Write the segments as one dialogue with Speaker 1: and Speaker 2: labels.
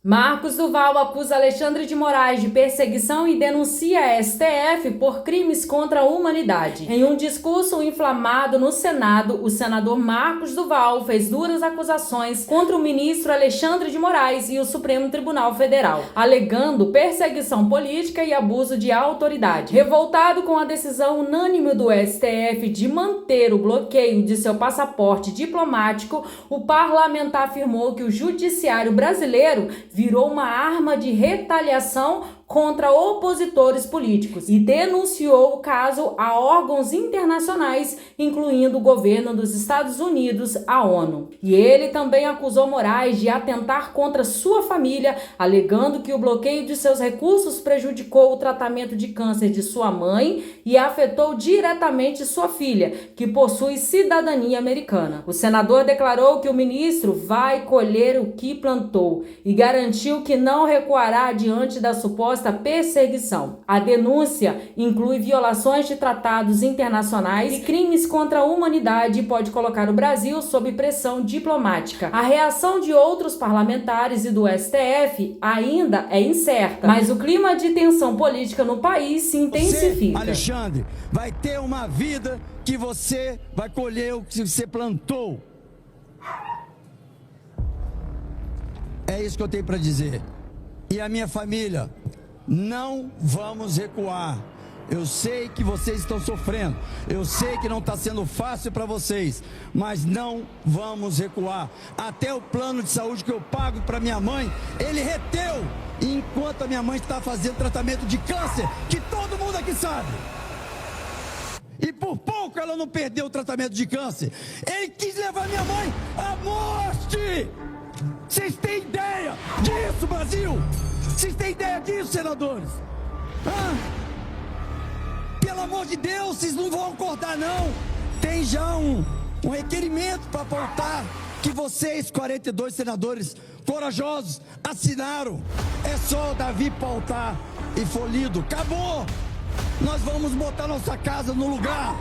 Speaker 1: Marcos Duval acusa Alexandre de Moraes de perseguição e denuncia a STF por crimes contra a humanidade. Em um discurso inflamado no Senado, o senador Marcos Duval fez duras acusações contra o ministro Alexandre de Moraes e o Supremo Tribunal Federal, alegando perseguição política e abuso de autoridade. Revoltado com a decisão unânime do STF de manter o bloqueio de seu passaporte diplomático, o parlamentar afirmou que o judiciário brasileiro virou uma arma de retaliação contra opositores políticos e denunciou o caso a órgãos internacionais, incluindo o governo dos Estados Unidos, a ONU. E ele também acusou Moraes de atentar contra sua família, alegando que o bloqueio de seus recursos prejudicou o tratamento de câncer de sua mãe e afetou diretamente sua filha, que possui cidadania americana. O senador declarou que o ministro vai colher o que plantou e garantiu que não recuará diante da suposta perseguição. A denúncia inclui violações de tratados internacionais e crimes contra a humanidade e pode colocar o Brasil sob pressão diplomática. A reação de outros parlamentares e do STF ainda é incerta, mas o clima de tensão política no país se intensifica.
Speaker 2: Você, Alexandre, vai ter uma vida que você vai colher o que você plantou. É isso que eu tenho para dizer. E a minha família, não vamos recuar. Eu sei que vocês estão sofrendo, eu sei que não está sendo fácil para vocês, mas não vamos recuar. Até o plano de saúde que eu pago para minha mãe, ele reteu, enquanto a minha mãe está fazendo tratamento de câncer, que todo mundo aqui sabe. E por pouco ela não perdeu o tratamento de câncer. Ele quis levar minha mãe à morte. Vocês têm ideia disso, Brasil? Vocês têm ideia disso, senadores? Pelo amor de Deus, vocês não vão acordar, não. Tem já um requerimento para pautar que vocês, 42 senadores corajosos, assinaram. É só o Davi pautar e for lido. Acabou. Nós vamos botar nossa casa no lugar.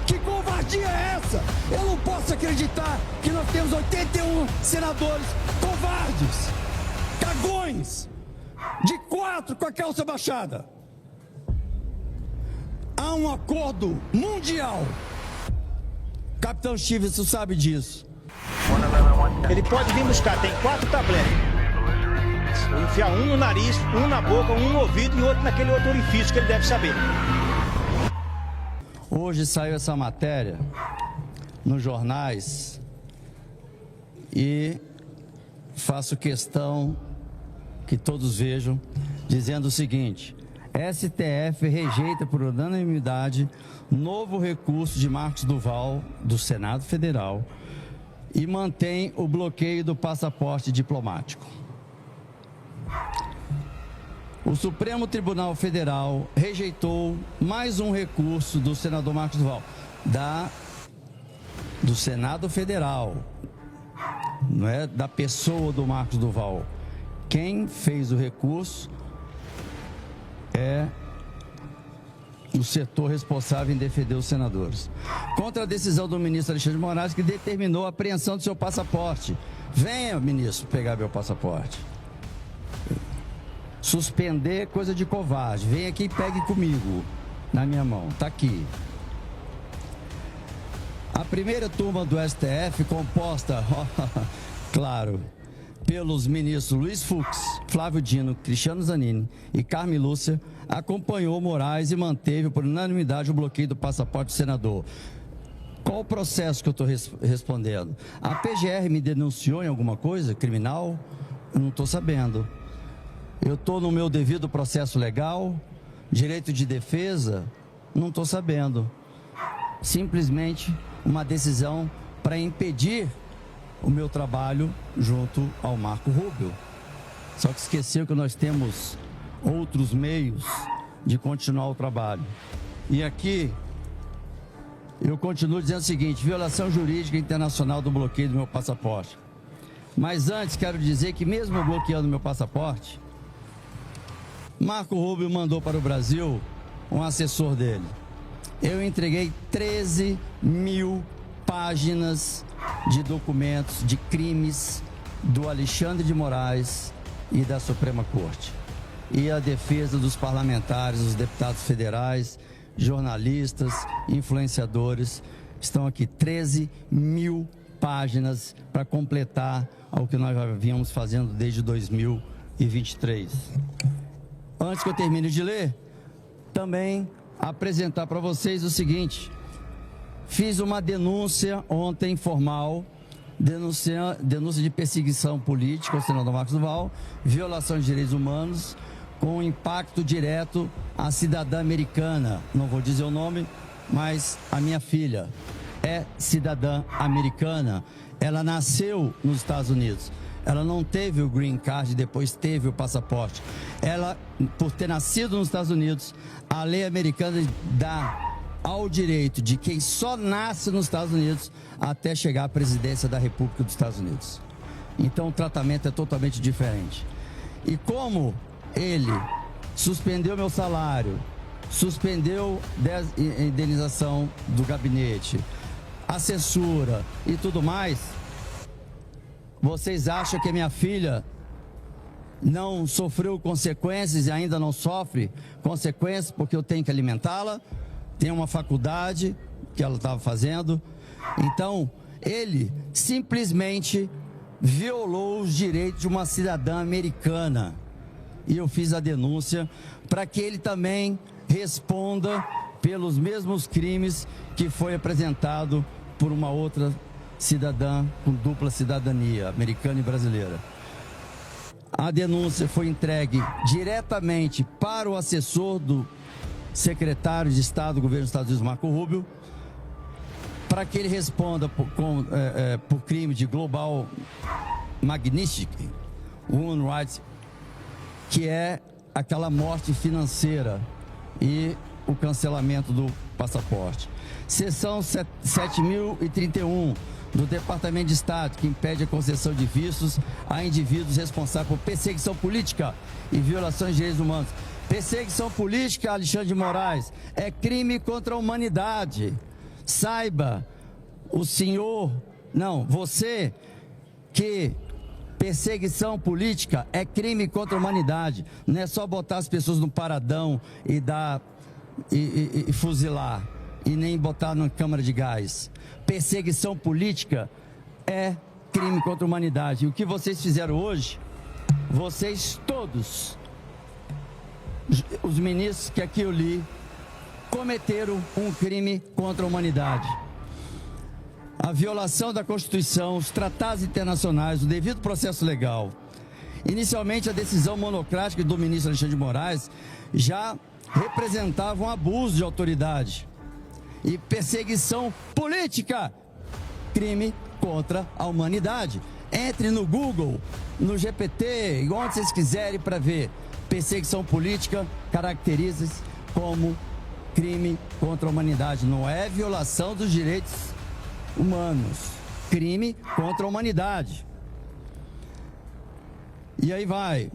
Speaker 2: Que covardia é essa? Eu não posso acreditar que nós temos 81 senadores covardes, cagões, de 4 com a calça baixada. Há um acordo mundial. Capitão Stevenson sabe disso.
Speaker 3: Ele pode vir buscar, tem 4 tabletes. Enfiar um no nariz, um na boca, um no ouvido e outro naquele outro orifício que ele deve saber.
Speaker 2: Hoje saiu essa matéria nos jornais e faço questão que todos vejam, dizendo o seguinte: STF rejeita por unanimidade novo recurso de Marcos Duval, do Senado Federal, e mantém o bloqueio do passaporte diplomático. O Supremo Tribunal Federal rejeitou mais um recurso do senador Marcos Duval, do Senado Federal, não é da pessoa do Marcos Duval. Quem fez o recurso é o setor responsável em defender os senadores. Contra a decisão do ministro Alexandre de Moraes, que determinou a apreensão do seu passaporte. Venha, ministro, pegar meu passaporte. Suspender coisa de covarde. Vem aqui e pegue comigo, na minha mão. Está aqui. A primeira turma do STF, composta, claro, pelos ministros Luiz Fux, Flávio Dino, Cristiano Zanin e Carmen Lúcia, acompanhou Moraes e manteve por unanimidade o bloqueio do passaporte do senador. Qual o processo que eu estou respondendo? A PGR me denunciou em alguma coisa criminal? Eu não estou sabendo. Eu estou no meu devido processo legal? Direito de defesa? Não estou sabendo. Simplesmente uma decisão para impedir o meu trabalho junto ao Marco Rubio. Só que esqueceu que nós temos outros meios de continuar o trabalho. E aqui eu continuo dizendo o seguinte: violação jurídica internacional do bloqueio do meu passaporte. Mas antes quero dizer que mesmo bloqueando meu passaporte, Marco Rubio mandou para o Brasil um assessor dele. Eu entreguei 13 mil páginas de documentos, de crimes do Alexandre de Moraes e da Suprema Corte. E a defesa dos parlamentares, dos deputados federais, jornalistas, influenciadores. Estão aqui 13 mil páginas para completar ao que nós já vínhamos fazendo desde 2023. Antes que eu termine de ler, também apresentar para vocês o seguinte: fiz uma denúncia ontem formal, denúncia de perseguição política ao senador Marcos Duval, violação de direitos humanos, com impacto direto à cidadã americana. Não vou dizer o nome, mas a minha filha é cidadã americana. Ela nasceu nos Estados Unidos. Ela não teve o green card, depois teve o passaporte. Ela, por ter nascido nos Estados Unidos, a lei americana dá ao direito de quem só nasce nos Estados Unidos até chegar à presidência da República dos Estados Unidos. Então o tratamento é totalmente diferente. E como ele suspendeu meu salário, suspendeu a indenização do gabinete, a censura e tudo mais, vocês acham que a minha filha não sofreu consequências e ainda não sofre consequências porque eu tenho que alimentá-la? Tem uma faculdade que ela estava fazendo. Então, ele simplesmente violou os direitos de uma cidadã americana. E eu fiz a denúncia para que ele também responda pelos mesmos crimes que foi apresentado por uma outra cidadã com dupla cidadania, americana e brasileira. A denúncia foi entregue diretamente para o assessor do secretário de Estado do governo dos Estados Unidos, Marco Rubio, para que ele responda por crime de Global Magnitsky Human Rights, que é aquela morte financeira e o cancelamento do passaporte. Seção 7.031 do Departamento de Estado, que impede a concessão de vistos a indivíduos responsáveis por perseguição política e violações de direitos humanos. Perseguição política, Alexandre de Moraes, é crime contra a humanidade. Saiba, você, que perseguição política é crime contra a humanidade. Não é só botar as pessoas no paradão e fuzilar, e nem botar na câmara de gás. Perseguição política é crime contra a humanidade. E o que vocês fizeram hoje, vocês todos, os ministros que aqui eu li, cometeram um crime contra a humanidade. A violação da Constituição, os tratados internacionais, o devido processo legal. Inicialmente, a decisão monocrática do ministro Alexandre de Moraes já representava um abuso de autoridade. E perseguição política, crime contra a humanidade. Entre no Google, no GPT, onde vocês quiserem para ver. Perseguição política caracteriza-se como crime contra a humanidade. Não é violação dos direitos humanos. Crime contra a humanidade. E aí vai.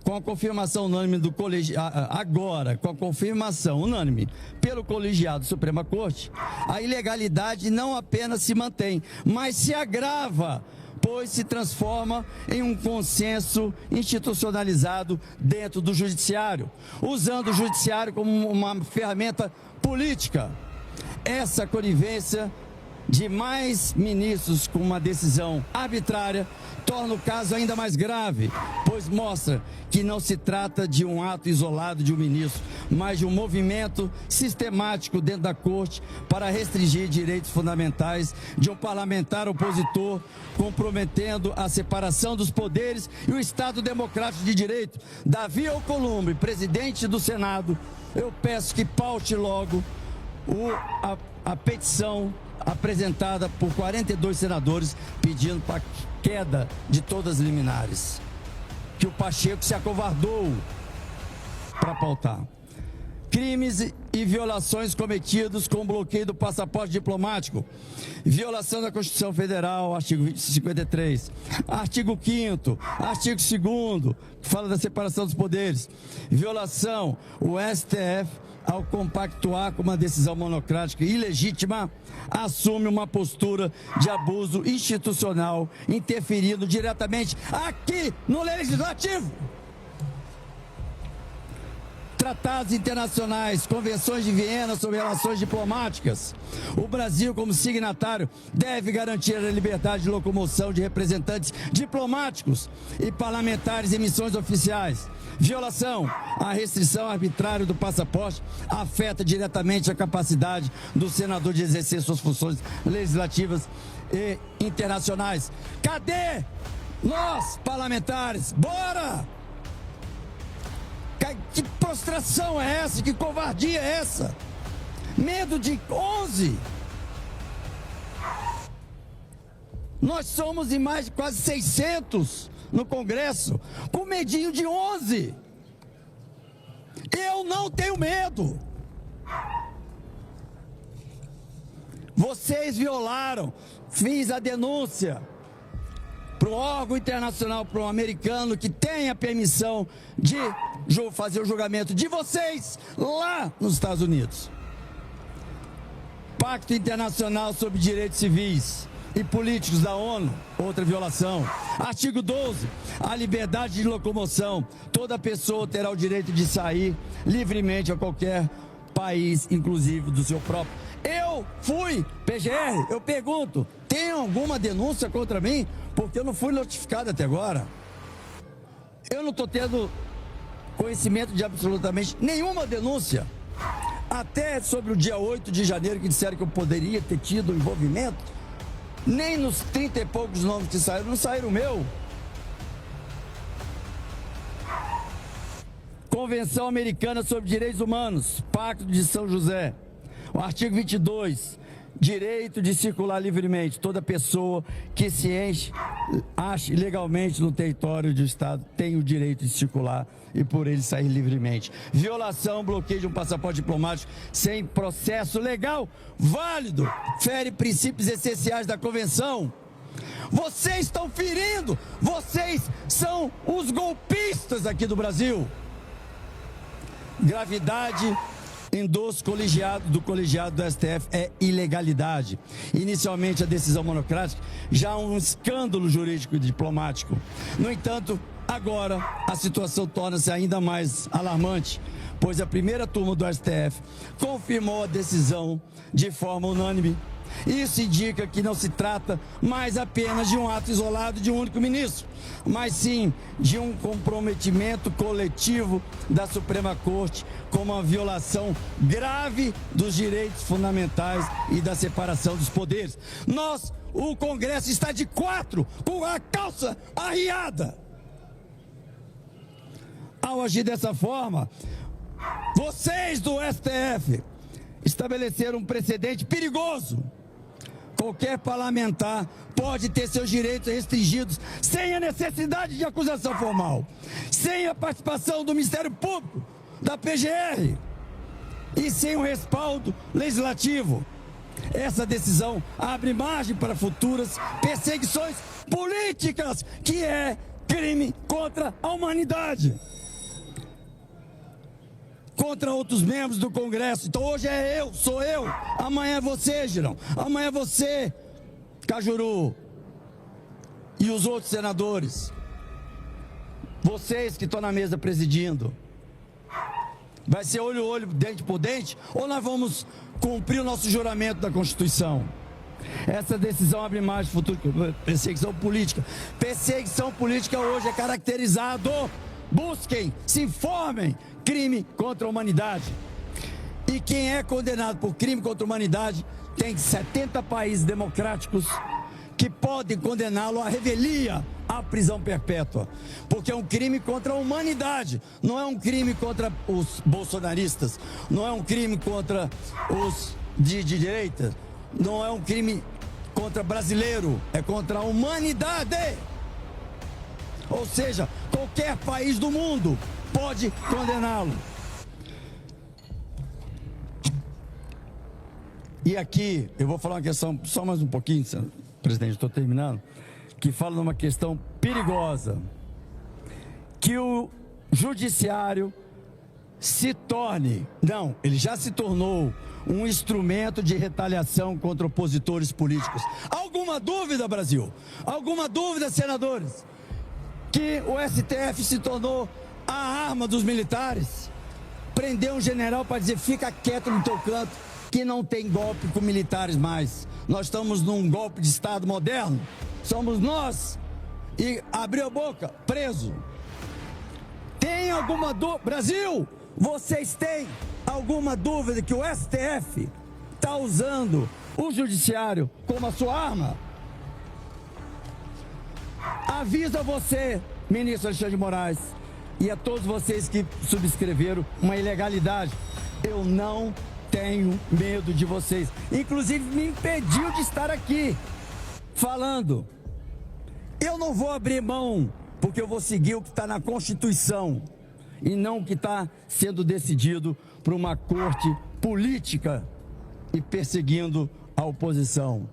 Speaker 2: Com a confirmação unânime do colegiado, agora, com a confirmação unânime pelo colegiado da Suprema Corte, a ilegalidade não apenas se mantém, mas se agrava, pois se transforma em um consenso institucionalizado dentro do judiciário, usando o judiciário como uma ferramenta política. Essa conivência de mais ministros com uma decisão arbitrária torna o caso ainda mais grave, pois mostra que não se trata de um ato isolado de um ministro, mas de um movimento sistemático dentro da Corte para restringir direitos fundamentais de um parlamentar opositor, comprometendo a separação dos poderes e o Estado democrático de direito. Davi Alcolumbre, presidente do Senado, eu peço que paute logo a petição apresentada por 42 senadores pedindo para a queda de todas as liminares, que o Pacheco se acovardou para pautar. Crimes e violações cometidos com bloqueio do passaporte diplomático, violação da Constituição Federal, artigo 53, artigo 5º, artigo 2º, que fala da separação dos poderes, violação, o STF ao compactuar com uma decisão monocrática e ilegítima, assume uma postura de abuso institucional, interferindo diretamente aqui no Legislativo. Tratados internacionais, convenções de Viena sobre relações diplomáticas. O Brasil, como signatário, deve garantir a liberdade de locomoção de representantes diplomáticos e parlamentares em missões oficiais. Violação, a restrição arbitrária do passaporte afeta diretamente a capacidade do senador de exercer suas funções legislativas e internacionais. Cadê nós, parlamentares? Bora! Que prostração é essa? Que covardia é essa? Medo de 11? Nós somos em mais de quase 600 no Congresso, com medinho de 11. Eu não tenho medo. Vocês violaram, fiz a denúncia para o órgão internacional, para um americano que tem a permissão de fazer o julgamento de vocês lá nos Estados Unidos. Pacto Internacional sobre Direitos Civis e Políticos da ONU, outra violação. Artigo 12, a liberdade de locomoção. Toda pessoa terá o direito de sair livremente a qualquer país, inclusive do seu próprio. Eu fui PGR, eu pergunto, tem alguma denúncia contra mim? Porque eu não fui notificado até agora. Eu não estou tendo conhecimento de absolutamente nenhuma denúncia. Até sobre o dia 8 de janeiro, que disseram que eu poderia ter tido envolvimento. Nem nos 30 e poucos nomes que saíram, não saíram o meu. Convenção Americana sobre Direitos Humanos, Pacto de São José. O artigo 22, direito de circular livremente. Toda pessoa que se ache legalmente no território do Estado tem o direito de circular e por ele sair livremente. Violação, bloqueio de um passaporte diplomático sem processo legal válido, fere princípios essenciais da Convenção. Vocês estão ferindo, vocês são os golpistas aqui do Brasil. Gravidade endosso do colegiado do STF é ilegalidade. Inicialmente a decisão monocrática já é um escândalo jurídico e diplomático. No entanto, agora a situação torna-se ainda mais alarmante, pois a primeira turma do STF confirmou a decisão de forma unânime. Isso indica que não se trata mais apenas de um ato isolado de um único ministro, mas sim de um comprometimento coletivo da Suprema Corte com uma violação grave dos direitos fundamentais e da separação dos poderes. O Congresso está de 4, com a calça arriada. Ao agir dessa forma, vocês do STF estabeleceram um precedente perigoso. Qualquer parlamentar pode ter seus direitos restringidos sem a necessidade de acusação formal, sem a participação do Ministério Público, da PGR e sem o respaldo legislativo. Essa decisão abre margem para futuras perseguições políticas, que é crime contra a humanidade, contra outros membros do Congresso. Então hoje sou eu, amanhã é você, Girão, amanhã é você, Cajuru, e os outros senadores, vocês que estão na mesa presidindo. Vai ser olho a olho, dente por dente, ou nós vamos cumprir o nosso juramento da Constituição? Essa decisão abre margem para futura perseguição política. Perseguição política hoje é caracterizado, busquem, se informem, crime contra a humanidade. E quem é condenado por crime contra a humanidade tem 70 países democráticos que podem condená-lo à revelia, à prisão perpétua, porque é um crime contra a humanidade, não é um crime contra os bolsonaristas, não é um crime contra os de direita, não é um crime contra brasileiro, é contra a humanidade. Ou seja, qualquer país do mundo pode condená-lo. E aqui, eu vou falar uma questão, só mais um pouquinho, presidente, estou terminando, que fala numa questão perigosa, que o judiciário se torne, não, ele já se tornou um instrumento de retaliação contra opositores políticos. Alguma dúvida, Brasil? Alguma dúvida, senadores? Que o STF se tornou a arma dos militares? Prender um general para dizer, fica quieto no teu canto, que não tem golpe com militares mais. Nós estamos num golpe de Estado moderno. Somos nós. E abriu a boca, preso. Tem alguma dúvida? Brasil, vocês têm alguma dúvida que o STF está usando o judiciário como a sua arma? Aviso a você, ministro Alexandre de Moraes, e a todos vocês que subscreveram uma ilegalidade. Eu não tenho medo de vocês. Inclusive me impediu de estar aqui falando. Eu não vou abrir mão, porque eu vou seguir o que está na Constituição e não o que está sendo decidido por uma corte política e perseguindo a oposição.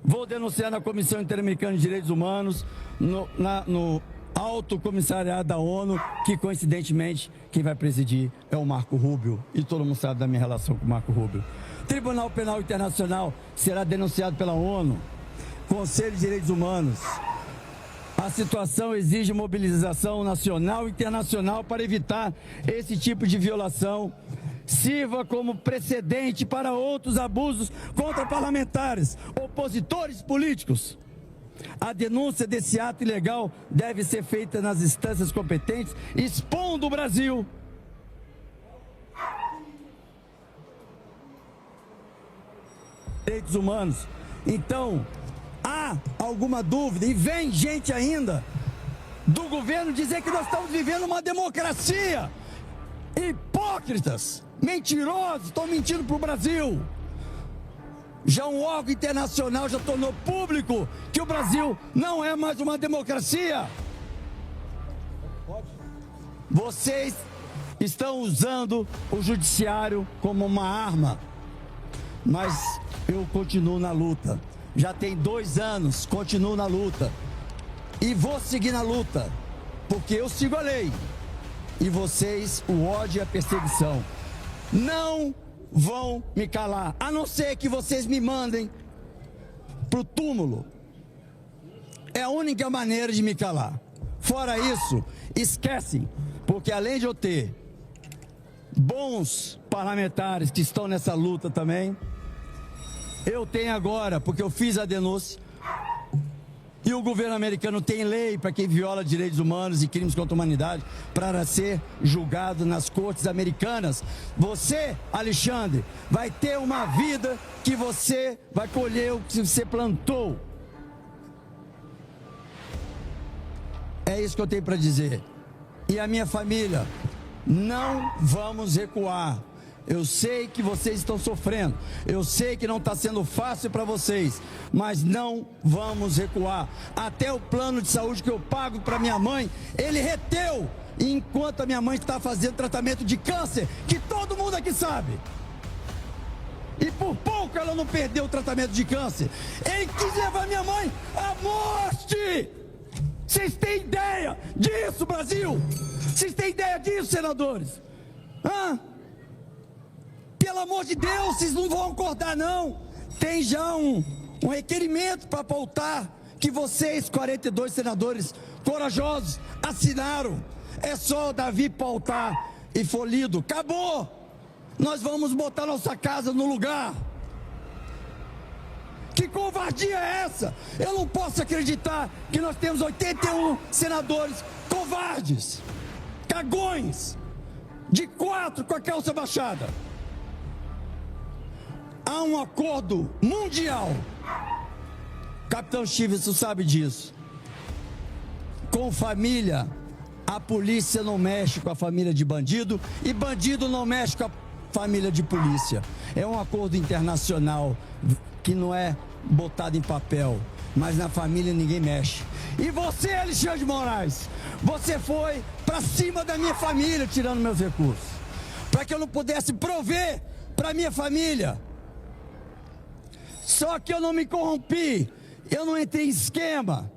Speaker 2: Vou denunciar na Comissão Interamericana de Direitos Humanos, no Alto Comissariado da ONU, que coincidentemente quem vai presidir é o Marco Rubio, e todo mundo sabe da minha relação com o Marco Rubio. Tribunal Penal Internacional será denunciado pela ONU, Conselho de Direitos Humanos. A situação exige mobilização nacional e internacional para evitar esse tipo de violação. Sirva como precedente para outros abusos contra parlamentares, opositores políticos. A denúncia desse ato ilegal deve ser feita nas instâncias competentes, expondo o Brasil direitos humanos. Então, há alguma dúvida, e vem gente ainda do governo dizer que nós estamos vivendo uma democracia. Hipócritas, mentirosos, estão mentindo para o Brasil. Já um órgão internacional já tornou público que o Brasil não é mais uma democracia. Vocês estão usando o judiciário como uma arma, mas eu continuo na luta. Já tem 2 anos, continuo na luta. E vou seguir na luta, porque eu sigo a lei. E vocês, o ódio e a perseguição, não vão me calar, a não ser que vocês me mandem pro túmulo. É a única maneira de me calar. Fora isso, esquecem, porque além de eu ter bons parlamentares que estão nessa luta também, eu tenho agora, porque eu fiz a denúncia, e o governo americano tem lei para quem viola direitos humanos e crimes contra a humanidade para ser julgado nas cortes americanas. Você, Alexandre, vai ter uma vida que você vai colher o que você plantou. É isso que eu tenho para dizer. E a minha família, não vamos recuar. Eu sei que vocês estão sofrendo, eu sei que não está sendo fácil para vocês, mas não vamos recuar. Até o plano de saúde que eu pago para minha mãe, ele reteu, enquanto a minha mãe está fazendo tratamento de câncer, que todo mundo aqui sabe. E por pouco ela não perdeu o tratamento de câncer. Ele quis levar minha mãe à morte. Vocês têm ideia disso, Brasil? Vocês têm ideia disso, senadores? Hã? Pelo amor de Deus, vocês não vão acordar não. Tem já um requerimento para pautar que vocês, 42 senadores corajosos, assinaram. É só o Davi pautar e for lido. Acabou. Nós vamos botar nossa casa no lugar. Que covardia é essa? Eu não posso acreditar que nós temos 81 senadores covardes, cagões, de 4 com a calça baixada. Há um acordo mundial, Capitão Stevenson sabe disso. Com família, a polícia não mexe com a família de bandido e bandido não mexe com a família de polícia. É um acordo internacional que não é botado em papel, mas na família ninguém mexe. E você, Alexandre de Moraes, você foi para cima da minha família tirando meus recursos, para que eu não pudesse prover para minha família. Só que eu não me corrompi, eu não entrei em esquema.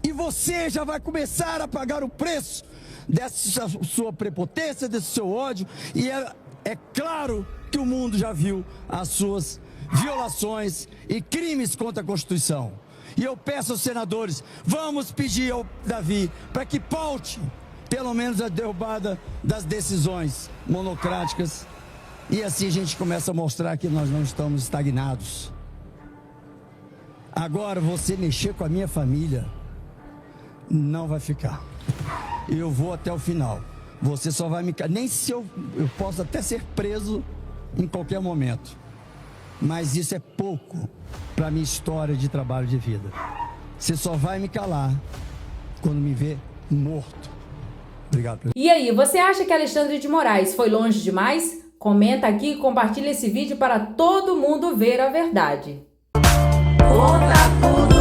Speaker 2: E você já vai começar a pagar o preço dessa sua prepotência, desse seu ódio, e é claro que o mundo já viu as suas violações e crimes contra a Constituição. E eu peço aos senadores, vamos pedir ao Davi para que paute pelo menos a derrubada das decisões monocráticas, e assim a gente começa a mostrar que nós não estamos estagnados. Agora, você mexer com a minha família não vai ficar. Eu vou até o final. Você só vai me... Nem se eu posso até ser preso em qualquer momento. Mas isso é pouco para a minha história de trabalho de vida. Você só vai me calar quando me ver morto. Obrigado.
Speaker 1: E aí, você acha que Alexandre de Moraes foi longe demais? Comenta aqui e compartilha esse vídeo para todo mundo ver a verdade.
Speaker 4: Conta tudo.